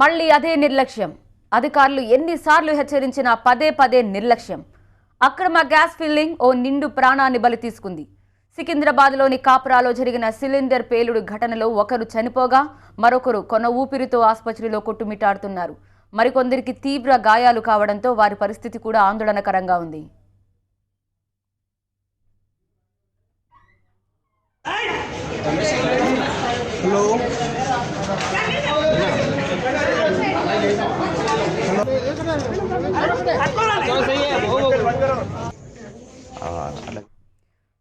మళ్ళీ అదే నిర్లక్ష్యం. అధికారులు ఎన్నిసార్లు హెచ్చరించినా పదే పదే నిర్లక్ష్యం. అక్రమ గ్యాస్ ఫిల్లింగ్ ఓ నిండు ప్రాణాన్ని బలి తీసుకుంది. సికింద్రాబాద్లోని కాప్రాలో జరిగిన సిలిండర్ పేలుడు ఘటనలో ఒకరు చనిపోగా మరొకరు కొన ఊపిరితో ఆసుపత్రిలో కొట్టుమిట్టాడుతున్నారు. మరికొందరికి తీవ్ర గాయాలు కావడంతో వారి పరిస్థితి కూడా ఆందోళనకరంగా ఉంది.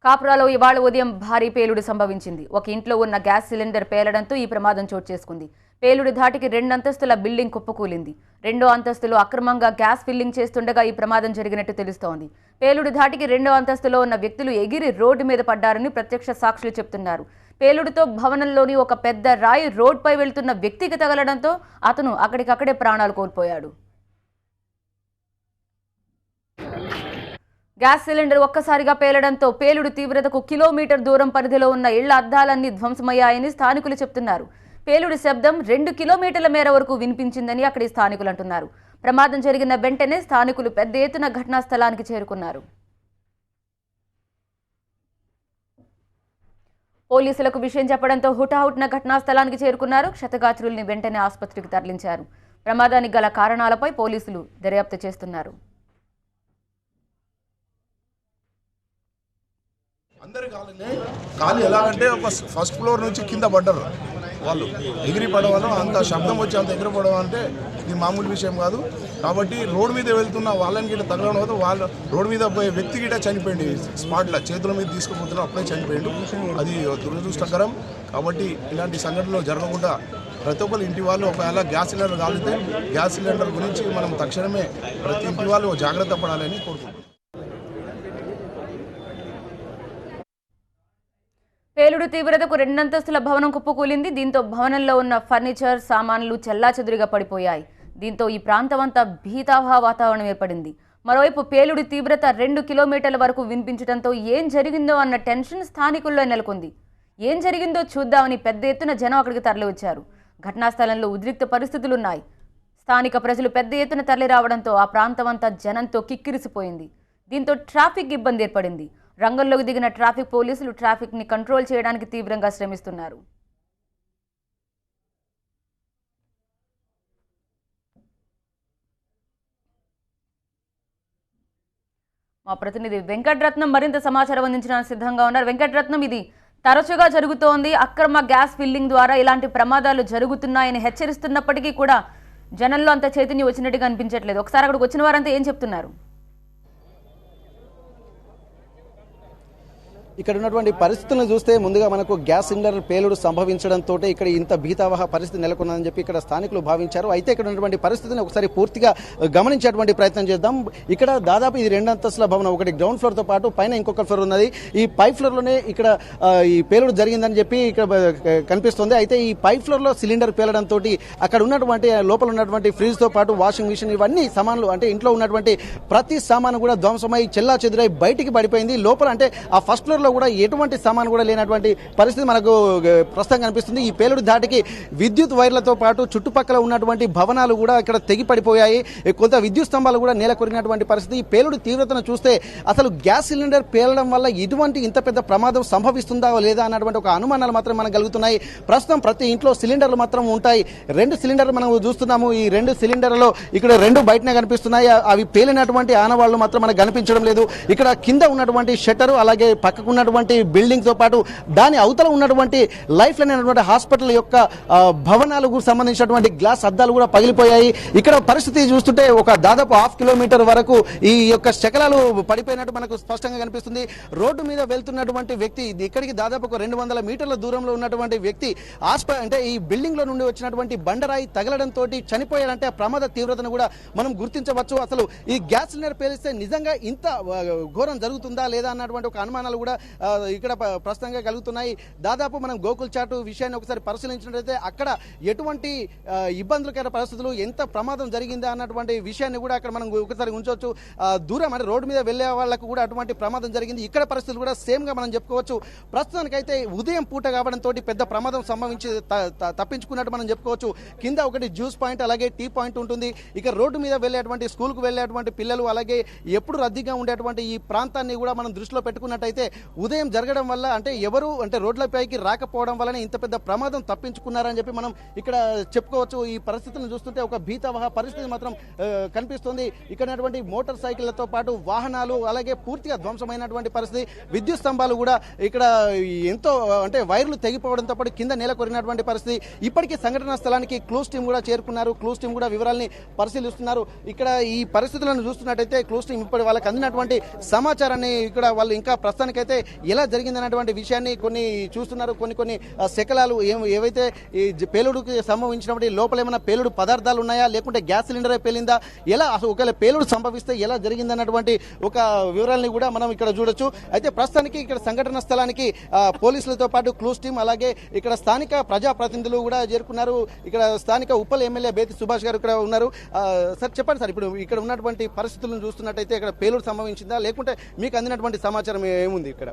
కాప్రాలో ఇవాళ ఉదయం భారీ పేలుడు సంభవించింది. ఒక ఇంట్లో ఉన్న గ్యాస్ సిలిండర్ పేలడంతో ఈ ప్రమాదం చోటు చేసుకుంది. పేలుడు ధాటికి 2 అంతస్తుల బిల్డింగ్ కుప్పకూలింది. 2వ అంతస్తులో అక్రమంగా గ్యాస్ ఫిల్లింగ్ చేస్తుండగా ఈ ప్రమాదం జరిగినట్టు తెలుస్తోంది. పేలుడు ధాటికి 2వ అంతస్తులో ఉన్న వ్యక్తులు ఎగిరి రోడ్డు మీద పడ్డారని ప్రత్యక్ష సాక్షులు చెబుతున్నారు. పేలుడుతో భవనంలోని ఒక పెద్ద రాయి రోడ్డుపై వెళ్తున్న వ్యక్తికి తగలడంతో అతను అక్కడికక్కడే ప్రాణాలు కోల్పోయాడు. గ్యాస్ సిలిండర్ ఒక్కసారిగా పేలడంతో పేలుడు తీవ్రతకు కిలోమీటర్ దూరం పరిధిలో ఉన్న ఇళ్ల అద్దాలన్నీ ధ్వంసమయ్యాయని స్థానికులు చెబుతున్నారు. పేలుడు శబ్దం 2 కిలోమీటర్ల మేర వరకు వినిపించిందని అక్కడి స్థానికులు అంటున్నారు. ప్రమాదం జరిగిన వెంటనే స్థానికులు పెద్ద ఎత్తున ఘటనా స్థలానికి చేరుకున్నారు. పోలీసులకు విషయం చెప్పడంతో హుటాహుటిన ఘటనా స్థలానికి చేరుకున్నారు. క్షతగాత్రుల్ని వెంటనే ఆసుపత్రికి తరలించారు. ప్రమాదానికి గల కారణాలపై పోలీసులు దర్యాప్తు చేస్తున్నారు. అందరి కాలు ఎలాగంటే ఒక ఫస్ట్ ఫ్లోర్ నుంచి కింద పడ్డారు. వాళ్ళు ఎగిరి పడవడం, అంత శబ్దం వచ్చి అంత ఎగిరి పడడం అంటే ఇది మామూలు విషయం కాదు. కాబట్టి రోడ్డు మీద వెళ్తున్న వాళ్ళని గిట్ట తగలడం వల్ల వాళ్ళు రోడ్డు మీద పోయే వ్యక్తి గిట్ట చనిపోయింది. స్పాట్లో చేతుల మీద తీసుకుపోతున్నా అప్పుడే చనిపోయిండు. అది దురదృష్టకరం. కాబట్టి ఇలాంటి సంఘటనలు జరగకుండా ప్రతి ఒక్కరు ఇంటి వాళ్ళు ఒకవేళ గ్యాస్ సిలిండర్ కాలితే గ్యాస్ సిలిండర్ గురించి మనం తక్షణమే ప్రతి ఇంటి వాళ్ళు జాగ్రత్త పడాలని కోరుకుంటున్నాం. పేలుడు తీవ్రతకు 2 అంతస్తుల భవనం కుప్పకూలింది. దీంతో భవనంలో ఉన్న ఫర్నిచర్ సామాన్లు చెల్లాచెదురుగా పడిపోయాయి. దీంతో ఈ ప్రాంతమంతా భీతావహ వాతావరణం ఏర్పడింది. మరోవైపు పేలుడు తీవ్రత 2 కిలోమీటర్ల వరకు వినిపించడంతో ఏం జరిగిందో అన్న టెన్షన్ స్థానికుల్లో నెలకొంది. ఏం జరిగిందో చూద్దామని పెద్ద ఎత్తున జనం అక్కడికి తరలివచ్చారు. ఘటనా స్థలంలో ఉద్రిక్త పరిస్థితులున్నాయి. స్థానిక ప్రజలు పెద్ద ఎత్తున తరలి రావడంతో ఆ ప్రాంతమంతా జనంతో కిక్కిరిసిపోయింది. దీంతో ట్రాఫిక్ ఇబ్బంది ఏర్పడింది. రంగంలోకి దిగిన ట్రాఫిక్ పోలీసులు ట్రాఫిక్ ని కంట్రోల్ చేయడానికి తీవ్రంగా శ్రమిస్తున్నారు. మా ప్రతినిధి వెంకటరత్నం మరింత సమాచారం అందించడానికి సిద్ధంగా ఉన్నారు. వెంకటరత్నం, ఇది తరచుగా జరుగుతోంది. అక్రమ గ్యాస్ ఫిల్లింగ్ ద్వారా ఇలాంటి ప్రమాదాలు జరుగుతున్నాయని హెచ్చరిస్తున్నప్పటికీ కూడా జనంలో అంత చైతన్యం వచ్చినట్టుగా అనిపించట్లేదు. ఒకసారి అక్కడికి వచ్చిన వారంతా ఏం చెప్తున్నారు? ఇక్కడ ఉన్నటువంటి పరిస్థితులను చూస్తే ముందుగా మనకు గ్యాస్ సిలిండర్ పేలుడు సంభవించడంతో ఇక్కడ ఇంత భీతావహ పరిస్థితి నెలకొన్నదని చెప్పి ఇక్కడ స్థానికులు భావించారు. అయితే ఇక్కడ ఉన్నటువంటి పరిస్థితిని ఒకసారి పూర్తిగా గమనించేటువంటి ప్రయత్నం చేద్దాం. ఇక్కడ దాదాపు ఇది 2 అంతస్తుల భవనం, ఒకటి గ్రౌండ్ ఫ్లోర్ తో పాటు పైన ఇంకొక ఫ్లోర్ ఉన్నది. ఈ పై ఫ్లోర్ లోనే ఇక్కడ ఈ పేలుడు జరిగిందని చెప్పి ఇక్కడ కనిపిస్తుంది. అయితే ఈ పై ఫ్లోర్ లో సిలిండర్ పేలడంతో అక్కడ ఉన్నటువంటి లోపల ఉన్నటువంటి ఫ్రిడ్జ్ తో పాటు వాషింగ్ మిషన్ ఇవన్నీ సామాన్లు అంటే ఇంట్లో ఉన్నటువంటి ప్రతి సామాను కూడా ధ్వంసమై చెల్లా చెదురై బయటికి పడిపోయింది. లోపల అంటే ఆ ఫస్ట్ ఫ్లోర్ లో కూడా ఎటువంటి సామాను కూడా లేనటువంటి పరిస్థితి మనకు ప్రస్తుతం కనిపిస్తుంది. ఈ పేలుడు ధాటికి విద్యుత్ వైర్లతో పాటు చుట్టుపక్కల ఉన్నటువంటి భవనాలు కూడా ఇక్కడ తెగి పడిపోయాయి. కొంత విద్యుత్ స్తంభాలు కూడా నేల కొరిగినటువంటి పరిస్థితి. ఈ పేలుడు తీవ్రతను చూస్తే అసలు గ్యాస్ సిలిండర్ పేలడం వల్ల ఇటువంటి ఇంత పెద్ద ప్రమాదం సంభవిస్తుందా లేదా అన్నటువంటి ఒక అనుమానాలు మాత్రం మనకు కలుగుతున్నాయి. ప్రస్తుతం ప్రతి ఇంట్లో సిలిండర్లు మాత్రం ఉంటాయి. 2 సిలిండర్లు మనం చూస్తున్నాము. ఈ 2 సిలిండర్లలో ఇక్కడ 2 బయటనే కనిపిస్తున్నాయి. అవి పేలినటువంటి ఆనవాళ్లు మాత్రం మనకు కనిపించడం లేదు. ఇక్కడ కింద ఉన్నటువంటి షట్టరు అలాగే పక్కకు ఉన్నటువంటి బిల్డింగ్ తో పాటు దాని అవతల ఉన్నటువంటి లైఫ్ లైన్ అయినటువంటి హాస్పిటల్ యొక్క భవనాలకు సంబంధించినటువంటి గ్లాస్ అద్దాలు కూడా పగిలిపోయాయి. ఇక్కడ పరిస్థితి చూస్తుంటే ఒక దాదాపు 1/2 కిలోమీటర్ వరకు ఈ యొక్క శకలాలు పడిపోయినట్టు మనకు స్పష్టంగా కనిపిస్తుంది. రోడ్డు మీద వెళ్తున్నటువంటి వ్యక్తి ఇక్కడికి దాదాపు ఒక 200 మీటర్ల దూరంలో ఉన్నటువంటి వ్యక్తి అంటే ఈ బిల్డింగ్ లో నుండి వచ్చినటువంటి బండరాయి తగలడంతో చనిపోయాడంటే ఆ ప్రమాద తీవ్రతను కూడా మనం గుర్తించవచ్చు. అసలు ఈ గ్యాస్ సిలిండర్ పేలిస్తే నిజంగా ఇంత ఘోరం జరుగుతుందా లేదా అన్నటువంటి ఒక అనుమానాలు కూడా ఇక్కడ ప్రస్తుతంగా కలుగుతున్నాయి. దాదాపు మనం గోకుల్ చాటు విషయాన్ని ఒకసారి పరిశీలించినట్లయితే అక్కడ ఎటువంటి ఇబ్బందులకర పరిస్థితులు, ఎంత ప్రమాదం జరిగిందా అన్నటువంటి విషయాన్ని కూడా అక్కడ మనం ఒకసారి ఉంచవచ్చు. దూరం అంటే రోడ్డు మీద వెళ్లే వాళ్ళకు కూడా అటువంటి ప్రమాదం జరిగింది. ఇక్కడ పరిస్థితులు కూడా సేమ్ గా మనం చెప్పుకోవచ్చు. ప్రస్తుతానికైతే ఉదయం పూట కావడంతో పెద్ద ప్రమాదం సంభవించి తప్పించుకున్నట్టు మనం చెప్పుకోవచ్చు. కింద ఒకటి జ్యూస్ పాయింట్ అలాగే టీ పాయింట్ ఉంటుంది. ఇక రోడ్డు మీద వెళ్ళేటువంటి స్కూల్కు వెళ్ళేటువంటి పిల్లలు అలాగే ఎప్పుడు రద్దీగా ఉండేటువంటి ఈ ప్రాంతాన్ని కూడా మనం దృష్టిలో పెట్టుకున్నట్టయితే ఉదయం జరగడం వల్ల అంటే ఎవరు అంటే రోడ్లపైకి రాకపోవడం వల్లనే ఇంత పెద్ద ప్రమాదం తప్పించుకున్నారని చెప్పి మనం ఇక్కడ చెప్పుకోవచ్చు. ఈ పరిస్థితులను చూస్తుంటే ఒక భీతావహ పరిస్థితి మాత్రం కనిపిస్తుంది. ఇక్కడ మోటార్ సైకిళ్లతో పాటు వాహనాలు అలాగే పూర్తిగా ధ్వంసమైనటువంటి పరిస్థితి. విద్యుత్ స్తంభాలు కూడా ఇక్కడ ఎంతో అంటే వైర్లు తెగిపోవడంతో పాటు కింద నేల కొరిగినటువంటి పరిస్థితి. ఇప్పటికీ సంఘటనా స్థలానికి క్లూస్ టీం కూడా చేరుకున్నారు. క్లూస్ టీం కూడా వివరాలని పరిశీలిస్తున్నారు. ఇక్కడ ఈ పరిస్థితులను చూస్తున్నట్టయితే క్లూస్ టీం ఇప్పటి వాళ్ళకి అందినటువంటి సమాచారాన్ని ఇక్కడ వాళ్ళు ఇంకా ప్రస్తుతానికైతే ఎలా జరిగిందన్నటువంటి విషయాన్ని కొన్ని చూస్తున్నారు. కొన్ని శకలాలు ఏవైతే ఈ పేలుడుకి సంభవించినటువంటి లోపల ఏమైనా పేలుడు పదార్థాలు ఉన్నాయా లేకుంటే గ్యాస్ సిలిండరే పేలిందా, ఎలా అసలు ఒకవేళ పేలుడు సంభవిస్తే ఎలా జరిగిందన్నటువంటి ఒక వివరాలని కూడా మనం ఇక్కడ చూడొచ్చు. అయితే ప్రస్తుతానికి ఇక్కడ సంఘటన స్థలానికి పోలీసులతో పాటు క్లూస్ టీం అలాగే ఇక్కడ స్థానిక ప్రజాప్రతినిధులు కూడా చేరుకున్నారు. ఇక్కడ స్థానిక ఉప్పల్ ఎమ్మెల్యే బేతి సుభాష్ గారు ఇక్కడ ఉన్నారు. సార్ చెప్పండి సార్, ఇప్పుడు ఇక్కడ ఉన్నటువంటి పరిస్థితులను చూస్తున్నట్టయితే ఇక్కడ పేలుడు సంభవించిందా లేకుంటే మీకు అందినటువంటి సమాచారం ఏముంది? ఇక్కడ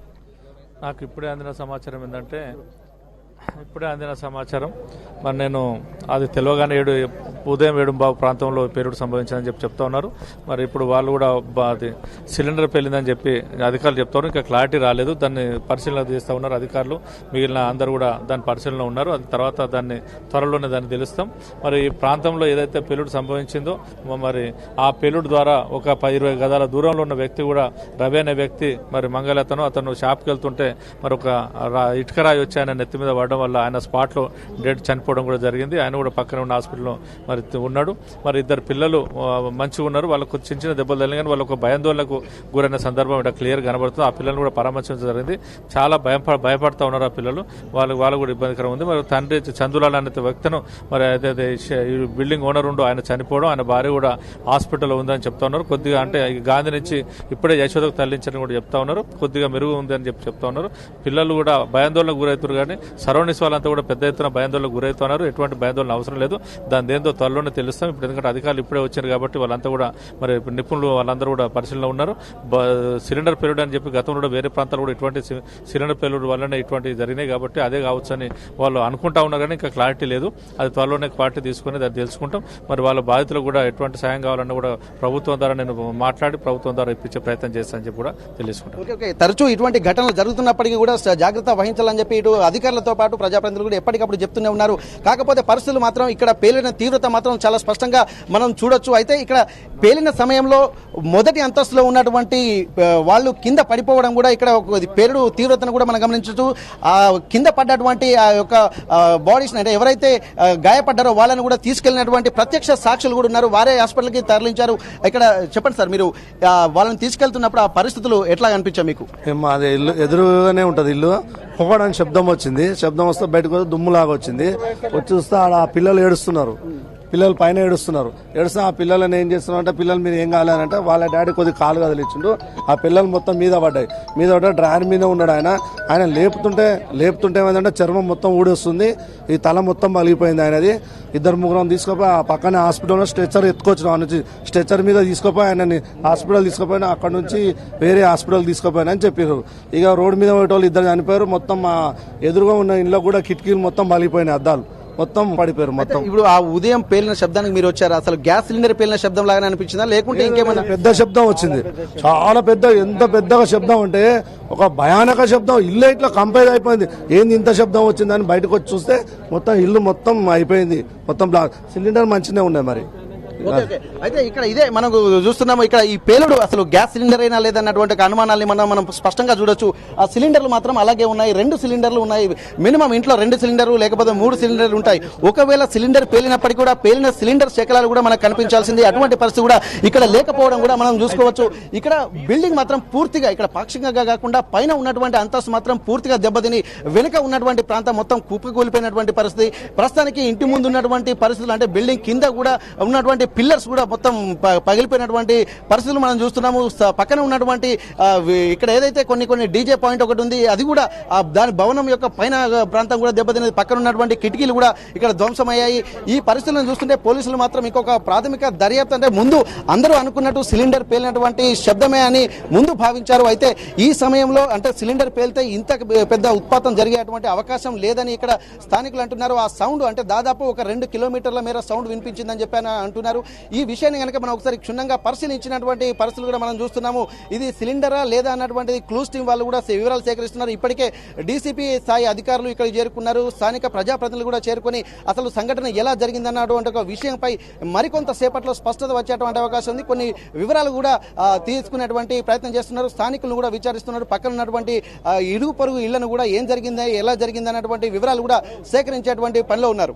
నాకు ఇప్పుడే అందిన సమాచారం ఏంటంటే మరి నేను అది తెలియగానే ఉదయం 7 ప్రాంతంలో పేలుడు సంభవించిందని చెప్తా ఉన్నారు. మరి ఇప్పుడు వాళ్ళు కూడా అది సిలిండర్ పేలిందని చెప్పి అధికారులు చెప్తా ఉన్నారు. ఇంకా క్లారిటీ రాలేదు. దాన్ని పరిశీలన చేస్తూ ఉన్నారు అధికారులు. మిగిలిన అందరూ కూడా దాని పరిశీలన ఉన్నారు. అది తర్వాత త్వరలోనే దాన్ని తెలుస్తాం. మరి ఈ ప్రాంతంలో ఏదైతే పేలుడు సంభవించిందో మరి ఆ పేలుడు ద్వారా ఒక 10-20 గదాల దూరంలో ఉన్న వ్యక్తి కూడా రవి అనే వ్యక్తి మరి అతను షాప్కి వెళ్తుంటే మరి ఒక ఇటుకరాయి వచ్చి ఆయన నెత్తి మీద పడడం వల్ల ఆయన స్పాట్లో డెడ్ చనిపోవడం కూడా జరిగింది. ఆయన కూడా పక్కన ఉన్న హాస్పిటల్లో మరి ఉన్నాడు. మరి 2 పిల్లలు మంచిగా ఉన్నారు. వాళ్ళకు చిన్న దెబ్బలు తగిలిన కానీ వాళ్ళకు భయాందోళనకు గురైన సందర్భం ఇక్కడ క్లియర్ కనబడుతుంది. ఆ పిల్లలు కూడా పరామర్శించడం జరిగింది. చాలా భయపడతా ఉన్నారు ఆ పిల్లలు. వాళ్ళు కూడా ఇబ్బందికరం ఉంది. మరి తండ్రి చందులాల్ అనే వ్యక్తిను మరి అదే బిల్డింగ్ ఓనర్ ఉండు ఆయన చనిపోవడం, ఆయన భార్య కూడా హాస్పిటల్లో ఉందని చెప్తా ఉన్నారు. కొద్దిగా అంటే గాంధీ నుంచి ఇప్పుడే యశోదకు తరలించని కూడా చెప్తా ఉన్నారు. కొద్దిగా మెరుగు ఉంది అని చెప్తా ఉన్నారు. పిల్లలు కూడా భయాందోళనకు గురవుతారు కానీ సరౌండింగ్స్ వాళ్ళంతా కూడా పెద్ద ఎత్తున భయాందోళనకు గురవుతున్నారు. ఎటువంటి భయాందోళన అవసరం లేదు. దాని ఏందో త్వరలోనే తెలుస్తాం. ఇప్పుడు ఎందుకంటే అధికారులు ఇప్పుడే వచ్చారు కాబట్టి వాళ్ళంతా కూడా మరి నిపుణులు వాళ్ళందరూ కూడా పరిశీలన ఉన్నారు. సిలిండర్ పేలుడు అని చెప్పి గతంలో కూడా వేరే ప్రాంతాలు కూడా ఇటువంటి సిలిండర్ పేలుడు వల్లనే ఇటువంటి జరిగినాయి కాబట్టి అదే కావచ్చు అని వాళ్ళు అనుకుంటా ఉన్నారు కానీ ఇంకా క్లారిటీ లేదు. అది త్వరలోనే క్లారిటీ తీసుకుని దాన్ని తెలుసుకుంటాం. మరి వాళ్ళ బాధితులు కూడా ఎటువంటి సాయం కావాలన్నా కూడా ప్రభుత్వం ద్వారా నేను మాట్లాడి ప్రభుత్వం ద్వారా ఇప్పించే ప్రయత్నం చేస్తానని చెప్పి కూడా తెలుసుకుంటాం. తరచూ ఇటువంటి ఘటనలు జరుగుతున్నప్పటికీ కూడా జాగ్రత్త వహించాలని చెప్పి ఇటు అధికారులతో పాటు ప్రజాప్రతినిధులు కూడా ఎప్పటికప్పుడు చెప్తూనే ఉన్నారు. కాకపోతే పరిస్థితులు మాత్రం ఇక్కడ పేలిన తీవ్రత మాత్రం చాలా స్పష్టంగా మనం చూడొచ్చు. అయితే ఇక్కడ పేలిన సమయంలో మొదటి అంతస్తులో ఉన్నటువంటి వాళ్ళు కింద పడిపోవడం కూడా ఇక్కడ పేలుడు తీవ్రతను కూడా మనం గమనించవచ్చు. ఆ కింద పడ్డటువంటి ఆ యొక్క బాడీస్ అంటే ఎవరైతే గాయపడ్డారో వాళ్ళని కూడా తీసుకెళ్లినటువంటి ప్రత్యక్ష సాక్షులు కూడా ఉన్నారు. వారే హాస్పిటల్కి తరలించారు. ఇక్కడ చెప్పండి సార్, మీరు వాళ్ళని తీసుకెళ్తున్నప్పుడు ఆ పరిస్థితులు ఎట్లా అనిపించాయి మీకు? మాది ఇల్లు ఎదురుగానే ఉంటుంది. ఇల్లు పొగడానికి శబ్దం వచ్చింది. శబ్దం వస్తే బయటకు వస్తే దుమ్ములాగా వచ్చింది. వచ్చి చూస్తే ఆడ పిల్లలు ఏడుస్తున్నారు. పిల్లలు పైన ఏడుస్తే ఆ పిల్లలని ఏం చేస్తున్నారు అంటే పిల్లలు మీరు ఏం కాలేనంటే వాళ్ళ డాడీ కొద్దిగా కాలు కదిలిచ్చిండు. ఆ పిల్లలు మొత్తం మీద పడ్డాయి. డ్రైవర్ మీద ఉన్నాడు. ఆయన లేపుతుంటే ఏమైందంటే చర్మం మొత్తం ఊడొస్తుంది. ఈ తల మొత్తం పలిగిపోయింది ఆయనది. 2-3 తీసుకుపోయి ఆ పక్కనే హాస్పిటల్లో స్ట్రెచర్ ఎత్తుకొచ్చిన నుంచి స్ట్రెచర్ మీద తీసుకుపోయి ఆయనని హాస్పిటల్ తీసుకుపోయినా అక్కడ నుంచి వేరే హాస్పిటల్ తీసుకుపోయినా అని చెప్పారు. ఇక రోడ్డు మీద పోయేటోళ్ళు 2 చనిపోయారు. మొత్తం ఎదురుగా ఉన్న ఇంట్లో కూడా కిటికీలు మొత్తం పలిగిపోయినాయి. అద్దాలు మొత్తం పడిపోయారు. మొత్తం ఇప్పుడు ఆ ఉదయం పేలిన శబ్దానికి మీరు వచ్చారు. అసలు గ్యాస్ సిలిండర్ పేలిన శబ్దం లాగానే అనిపించిందా లేకుంటే ఇంకేమైనా? పెద్ద శబ్దం వచ్చింది. చాలా పెద్ద, ఎంత పెద్దగా శబ్దం అంటే ఒక భయానక శబ్దం. ఇల్లు ఇట్లా కంపేర్ అయిపోయింది. ఏంది ఇంత శబ్దం వచ్చిందని బయటకు వచ్చి చూస్తే మొత్తం ఇల్లు మొత్తం అయిపోయింది. మొత్తం సిలిండర్ మంచిగానే ఉన్నాయి. మరి అయితే ఇక్కడ ఇదే మనం చూస్తున్నాము. ఇక్కడ ఈ పేలుడు అసలు గ్యాస్ సిలిండర్ అయినా లేదన్నటువంటి అనుమానాన్ని మనం స్పష్టంగా చూడొచ్చు. ఆ సిలిండర్లు మాత్రం అలాగే ఉన్నాయి. 2 సిలిండర్లు ఉన్నాయి. మినిమం ఇంట్లో 2 సిలిండర్లు లేకపోతే 3 సిలిండర్లు ఉంటాయి. ఒకవేళ సిలిండర్ పేలినప్పటికీ కూడా పేలిన సిలిండర్ శకలాలు కూడా మనకు కనిపించాల్సింది. అటువంటి పరిస్థితి కూడా ఇక్కడ లేకపోవడం కూడా మనం చూసుకోవచ్చు. ఇక్కడ బిల్డింగ్ మాత్రం పూర్తిగా ఇక్కడ పాక్షికంగా కాకుండా పైన ఉన్నటువంటి అంతస్తు మాత్రం పూర్తిగా దెబ్బతిని వెనుక ఉన్నటువంటి ప్రాంతం మొత్తం కుప్పకూలిపోయినటువంటి పరిస్థితి. ప్రస్తుతానికి ఇంటి ముందు ఉన్నటువంటి పరిస్థితులు అంటే బిల్డింగ్ కింద కూడా ఉన్నటువంటి పిల్లర్స్ కూడా మొత్తం పగిలిపోయినటువంటి పరిస్థితులు మనం చూస్తున్నాము. పక్కన ఉన్నటువంటి ఇక్కడ ఏదైతే కొన్ని డీజే పాయింట్ ఒకటి ఉంది, అది కూడా దాని భవనం యొక్క పైన ప్రాంతం కూడా దెబ్బతిన్నది. పక్కన ఉన్నటువంటి కిటికీలు కూడా ఇక్కడ ధ్వంసమయ్యాయి. ఈ పరిస్థితులను చూస్తుంటే పోలీసులు మాత్రం ఇంకొక ప్రాథమిక దర్యాప్తు అంటే ముందు అందరూ అనుకున్నట్టు సిలిండర్ పేలినటువంటి శబ్దమే అని ముందు భావించారు. అయితే ఈ సమయంలో అంటే సిలిండర్ పేలితే ఇంత పెద్ద ఉత్పాతం జరిగేటువంటి అవకాశం లేదని ఇక్కడ స్థానికులు అంటున్నారు. ఆ సౌండ్ అంటే దాదాపు ఒక 2 కిలోమీటర్ల మేర సౌండ్ వినిపించిందని చెప్పి అంటున్నారు. ఈ విషయాన్ని కనుక మనం ఒకసారి క్షుణ్ణంగా పరిశీలించినటువంటి పరిస్థితులు కూడా మనం చూస్తున్నాము. ఇది సిలిండరా లేదా అన్నటువంటిది క్లూస్ టీం వాళ్ళు కూడా వివరాలు సేకరిస్తున్నారు. ఇప్పటికే డీసీపీ స్థాయి అధికారులు ఇక్కడ చేరుకున్నారు. స్థానిక ప్రజాప్రతినిధులు కూడా చేరుకొని అసలు సంఘటన ఎలా జరిగిందన్నటువంటి ఒక విషయంపై మరికొంత సేపట్లో స్పష్టత వచ్చేటువంటి అవకాశం ఉంది. కొన్ని వివరాలు కూడా తీసుకునేటువంటి ప్రయత్నం చేస్తున్నారు. స్థానికులను కూడా విచారిస్తున్నారు. పక్కన ఉన్నటువంటి ఇరుగు పొరుగు ఇళ్లను కూడా ఏం జరిగింది, ఎలా జరిగింది అన్నటువంటి వివరాలు కూడా సేకరించేటువంటి పనిలో ఉన్నారు.